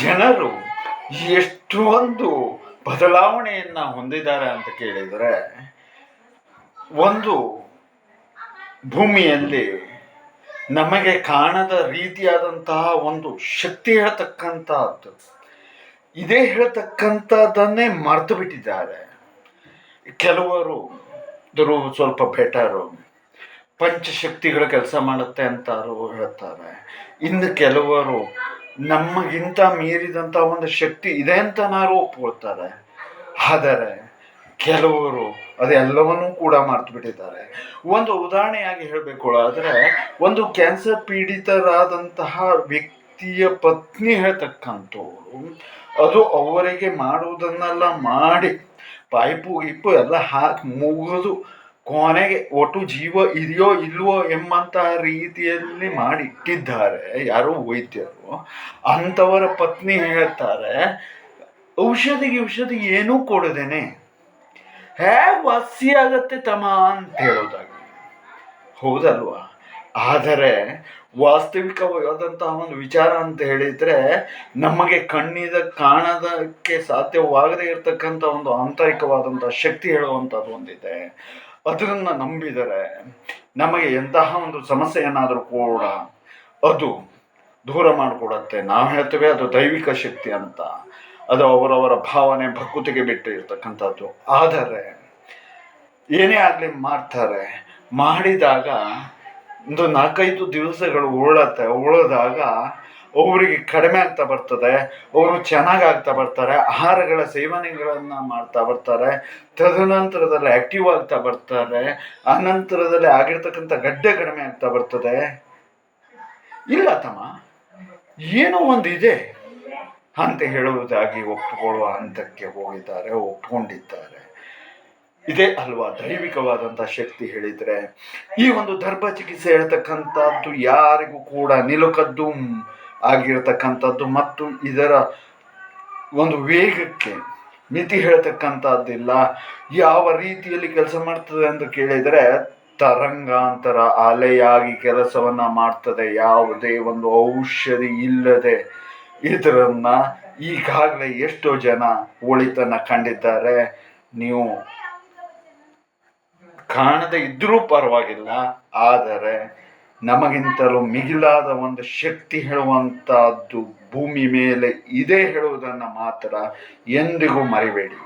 ಜನರು ಎಷ್ಟೊಂದು ಬದಲಾವಣೆಯನ್ನ ಹೊಂದಿದ್ದಾರೆ ಅಂತ ಕೇಳಿದರೆ, ಒಂದು ಭೂಮಿಯಲ್ಲಿ ನಮಗೆ ಕಾಣದ ರೀತಿಯಾದಂತಹ ಒಂದು ಶಕ್ತಿ ಹೇಳ್ತಕ್ಕಂಥದ್ದು ಇದೇ ಹೇಳ್ತಕ್ಕಂಥದ್ದನ್ನೇ ಮರೆತು ಬಿಟ್ಟಿದ್ದಾರೆ. ಕೆಲವರು ಸ್ವಲ್ಪ ಬೆಟರು, ಪಂಚಶಕ್ತಿಗಳು ಕೆಲಸ ಮಾಡುತ್ತೆ ಅಂತಾರು ಹೇಳ್ತಾರೆ. ಇನ್ನು ಕೆಲವರು ನಮಗಿಂತ ಮೀರಿದಂಥ ಒಂದು ಶಕ್ತಿ ಇದೆ ಅಂತನಾರು ಒಪ್ಕೊಳ್ತಾರೆ. ಆದರೆ ಕೆಲವರು ಅದೆಲ್ಲವನ್ನೂ ಕೂಡ ಮರೆತು ಬಿಟ್ಟಿದ್ದಾರೆ. ಒಂದು ಉದಾಹರಣೆಯಾಗಿ ಹೇಳಬೇಕು ಆದರೆ, ಒಂದು ಕ್ಯಾನ್ಸರ್ ಪೀಡಿತರಾದಂತಹ ವ್ಯಕ್ತಿಯ ಪತ್ನಿ ಹೇಳ್ತಕ್ಕಂಥವ್ರು ಅದು ಅವರಿಗೆ ಮಾಡುವುದನ್ನೆಲ್ಲ ಮಾಡಿ ಪೈಪು ಗಿಪ್ಪು ಎಲ್ಲ ಹಾಕಿ ಮುಗಿದು ಕೊನೆಗೆ ಒಟ್ಟು ಜೀವ ಇದೆಯೋ ಇಲ್ವೋ ಎಂಬಂತಹ ರೀತಿಯಲ್ಲಿ ಮಾಡಿಟ್ಟಿದ್ದಾರೆ ಯಾರೋ ವೈದ್ಯರು. ಅಂಥವರ ಪತ್ನಿ ಹೇಳ್ತಾರೆ, ಔಷಧಿ ಏನೂ ಕೊಡದೇನೆ ಹೇಗೆ ವಾಸಿ ಆಗತ್ತೆ ತಮ್ಮ ಅಂತ ಹೇಳೋದಾಗಿ. ಹೌದಲ್ವಾ? ಆದರೆ ವಾಸ್ತವಿಕವಾದಂತಹ ಒಂದು ವಿಚಾರ ಅಂತ ಹೇಳಿದ್ರೆ, ನಮಗೆ ಕಣ್ಣಿದ ಕಾಣದಕ್ಕೆ ಸಾಧ್ಯವಾಗದೇ ಇರತಕ್ಕಂಥ ಒಂದು ಆಂತರಿಕವಾದಂತಹ ಶಕ್ತಿ ಹೇಳುವಂಥದ್ದು ಒಂದಿದೆ. ಅದನ್ನು ನಂಬಿದರೆ ನಮಗೆ ಎಂತಹ ಒಂದು ಸಮಸ್ಯೆ ಏನಾದರೂ ಕೂಡ ಅದು ದೂರ ಮಾಡಿಕೊಡತ್ತೆ. ನಾವು ಹೇಳ್ತೇವೆ ಅದು ದೈವಿಕ ಶಕ್ತಿ ಅಂತ. ಅದು ಅವರವರ ಭಾವನೆ ಭಕ್ಕುತಿಗೆ ಬಿಟ್ಟು ಇರ್ತಕ್ಕಂಥದ್ದು. ಆದರೆ ಏನೇ ಆಗಲಿ ಮಾಡ್ತಾರೆ. ಮಾಡಿದಾಗ ಒಂದು 4-5 ದಿವಸಗಳು ಉಳಿದಾಗ ಅವರಿಗೆ ಕಡಿಮೆ ಆಗ್ತಾ ಬರ್ತದೆ. ಅವರು ಚೆನ್ನಾಗಾಗ್ತಾ ಬರ್ತಾರೆ. ಆಹಾರಗಳ ಸೇವನೆಗಳನ್ನು ಮಾಡ್ತಾ ಬರ್ತಾರೆ. ತದನಂತರದಲ್ಲಿ ಆ್ಯಕ್ಟಿವ್ ಆಗ್ತಾ ಬರ್ತಾರೆ. ಆನಂತರದಲ್ಲಿ ಆಗಿರ್ತಕ್ಕಂಥ ಗಡ್ಡೆ ಕಡಿಮೆ ಆಗ್ತಾ ಬರ್ತದೆ. ಇಲ್ಲ ತಮ್ಮ, ಏನೋ ಒಂದು ಇದೆ ಅಂತ ಹೇಳುವುದಾಗಿ ಒಪ್ಪಿಕೊಳ್ಳುವ ಹಂತಕ್ಕೆ ಒಪ್ಕೊಂಡಿದ್ದಾರೆ. ಇದೇ ಅಲ್ವಾ ದೈವಿಕವಾದಂಥ ಶಕ್ತಿ ಹೇಳಿದರೆ. ಈ ಒಂದು ದರ್ಭ ಚಿಕಿತ್ಸೆ ಹೇಳ್ತಕ್ಕಂಥದ್ದು ಯಾರಿಗೂ ಕೂಡ ನಿಲುಕದ್ದು ಆಗಿರತಕ್ಕಂಥದ್ದು ಮತ್ತು ಇದರ ಒಂದು ವೇಗಕ್ಕೆ ಮಿತಿ ಹೇಳ್ತಕ್ಕಂಥದ್ದಿಲ್ಲ. ಯಾವ ರೀತಿಯಲ್ಲಿ ಕೆಲಸ ಮಾಡ್ತದೆ ಅಂತ ಕೇಳಿದರೆ, ತರಂಗಾಂತರ ಅಲೆಯಾಗಿ ಕೆಲಸವನ್ನ ಮಾಡ್ತದೆ. ಯಾವುದೇ ಒಂದು ಔಷಧಿ ಇಲ್ಲದೆ ಇದರನ್ನ ಈಗಾಗಲೇ ಎಷ್ಟೋ ಜನ ಒಳಿತನ್ನ ಕಂಡಿದ್ದಾರೆ. ನೀವು ಕಾಣದೇ ಇದ್ರೂ ಪರವಾಗಿಲ್ಲ, ಆದರೆ ನಮಗಿಂತಲೂ ಮಿಗಿಲಾದ ಒಂದು ಶಕ್ತಿ ಹೇಳುವಂತಹದ್ದು ಭೂಮಿ ಮೇಲೆ ಇದೆ ಹೇಳುವುದನ್ನು ಮಾತ್ರ ಎಂದಿಗೂ ಮರಿಬೇಡಿ.